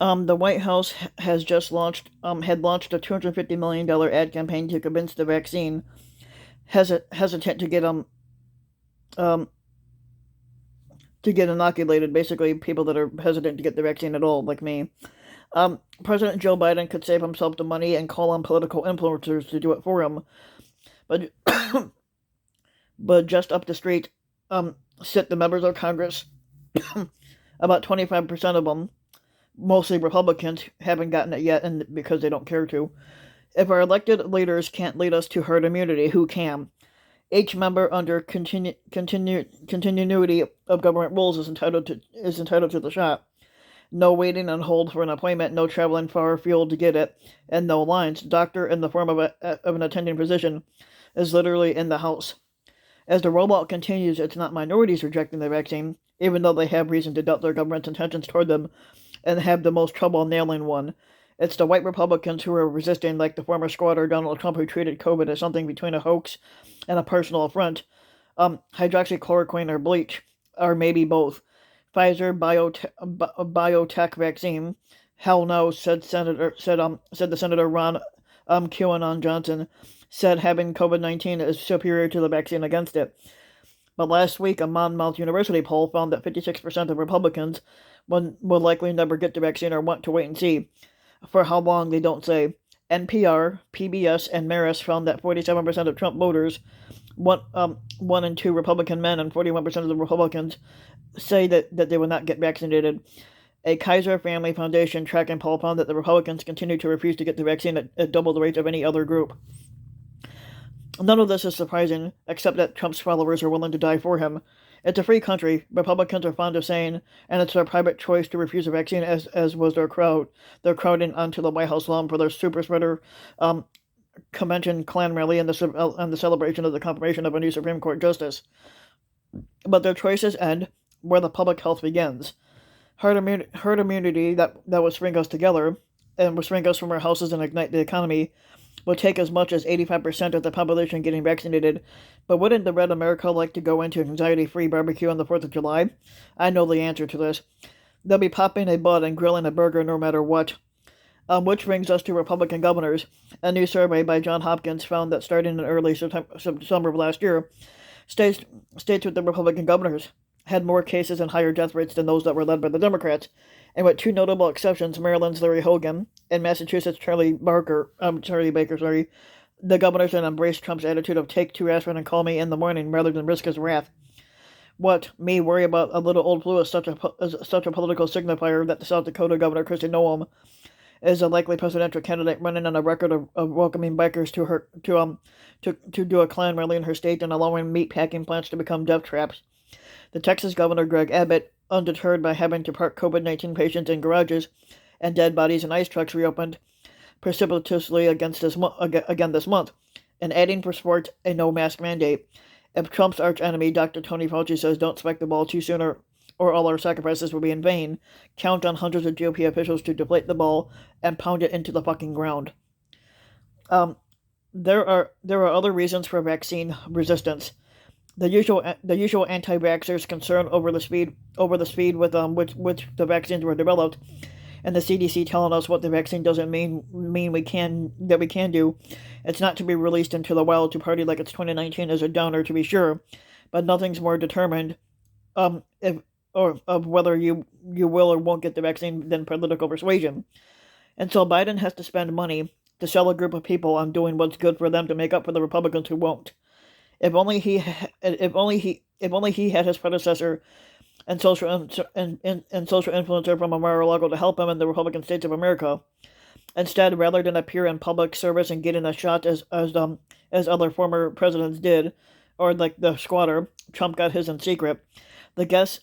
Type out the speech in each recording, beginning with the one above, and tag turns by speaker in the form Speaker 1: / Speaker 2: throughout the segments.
Speaker 1: The White House has just launched a $250 million ad campaign to convince the vaccine hesitant um to get inoculated. Basically, people that are hesitant to get the vaccine at all, like me. President Joe Biden could save himself the money and call on political influencers to do it for him, but but just up the street, sit the members of Congress. About 25% of them, mostly Republicans, haven't gotten it yet, and because they don't care to. If our elected leaders can't lead us to herd immunity, who can? Each member under continuity of government rules is entitled to the shot. No waiting on hold for an appointment, no traveling far afield to get it, and no lines. Doctor in the form of an attending physician is literally in the house. As the rollout continues, it's not minorities rejecting the vaccine, even though they have reason to doubt their government's intentions toward them and have the most trouble nailing one. It's the white Republicans who are resisting, like the former squatter Donald Trump, who treated COVID as something between a hoax and a personal affront. Hydroxychloroquine or bleach, or maybe both. Pfizer biotech vaccine. Hell no, said the Senator Ron QAnon Johnson. Said having COVID-19 is superior to the vaccine against it. But last week, a Monmouth University poll found that 56% of Republicans will likely never get the vaccine or want to wait and see. For how long, they don't say. NPR, PBS, and Marist found that 47% of Trump voters, one and two Republican men, and 41% of the Republicans say that they will not get vaccinated. A Kaiser Family Foundation tracking poll found that the Republicans continue to refuse to get the vaccine at double the rate of any other group. None of this is surprising, except that Trump's followers are willing to die for him. It's a free country, Republicans are fond of saying, and it's their private choice to refuse a vaccine, as was their crowd. They're crowding onto the White House lawn for their super spreader convention Klan rally and the celebration of the confirmation of a new Supreme Court justice. But their choices end where the public health begins. Herd immunity that will string us together and will string us from our houses and ignite the economy will take as much as 85% of the population getting vaccinated, but wouldn't the red America like to go into anxiety-free barbecue on the 4th of July? I know the answer to this. They'll be popping a bud and grilling a burger no matter what. Which brings us to Republican governors. A new survey by Johns Hopkins found that starting in early September of last year, states with the Republican governors had more cases and higher death rates than those that were led by the Democrats. And with two notable exceptions, Maryland's Larry Hogan and Massachusetts' Charlie Baker, the governors that embraced Trump's attitude of take two aspirin and call me in the morning rather than risk his wrath. What me worry about a little old flu is such a political signifier that the South Dakota Governor Kristi Noem is a likely presidential candidate, running on a record of welcoming bikers to do a Klan rally in her state and allowing meat packing plants to become death traps. The Texas Governor Greg Abbott, undeterred by having to park COVID-19 patients in garages and dead bodies in ice trucks, reopened precipitously again this month, and adding for sport a no-mask mandate. If Trump's archenemy, Dr. Tony Fauci, says don't spike the ball too soon or all our sacrifices will be in vain, count on hundreds of GOP officials to deflate the ball and pound it into the fucking ground. There are other reasons for vaccine resistance. The usual anti-vaxxers' concern over the speed with which the vaccines were developed, and the CDC telling us what the vaccine doesn't mean we can do. It's not to be released into the wild to party like it's 2019 is a downer, to be sure, but nothing's more determined of whether you will or won't get the vaccine than political persuasion. And so Biden has to spend money to sell a group of people on doing what's good for them to make up for the Republicans who won't. If only he had his predecessor and social influencer from Mar-a-Lago to help him in the Republican states of America. Instead, rather than appear in public service and getting a shot as other former presidents did, or like the squatter, Trump got his in secret. The guess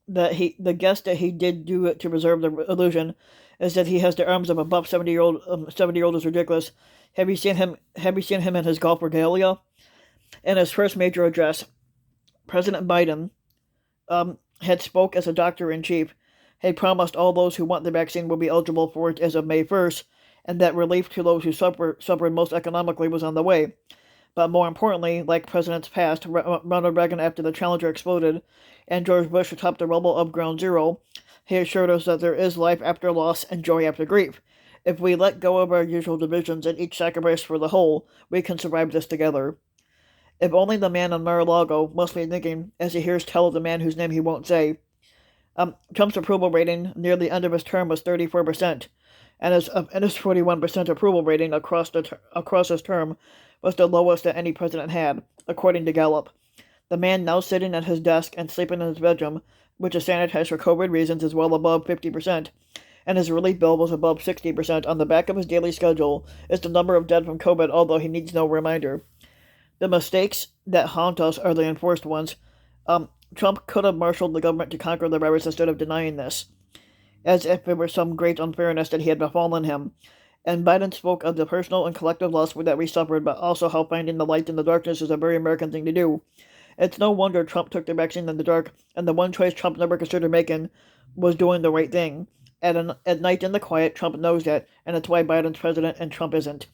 Speaker 1: that he did do it to preserve the illusion is that he has the arms of a buff 70-year-old is ridiculous. Have you seen him in his golf regalia? In his first major address, President Biden had spoke as a doctor-in-chief. He promised all those who want the vaccine will be eligible for it as of May 1st, and that relief to those who suffered most economically was on the way. But more importantly, like presidents past, Ronald Reagan after the Challenger exploded, and George Bush atop the rubble of Ground Zero, He assured us that there is life after loss and joy after grief. If we let go of our usual divisions and each sacrifice for the whole, we can survive this together. If only the man on Mar-a-Lago must be thinking as he hears tell of the man whose name he won't say. Trump's approval rating near the end of his term was 34%, and his 41% approval rating across his term was the lowest that any president had, according to Gallup. The man now sitting at his desk and sleeping in his bedroom, which is sanitized for COVID reasons, is well above 50%, and his relief bill was above 60%. On the back of his daily schedule is the number of dead from COVID, although he needs no reminder. The mistakes that haunt us are the enforced ones. Trump could have marshaled the government to conquer the virus instead of denying this, as if it were some great unfairness that he had befallen him. And Biden spoke of the personal and collective loss that we suffered, but also how finding the light in the darkness is a very American thing to do. It's no wonder Trump took the vaccine in the dark, and the one choice Trump never considered making was doing the right thing. At night in the quiet, Trump knows that, and it's why Biden's president and Trump isn't.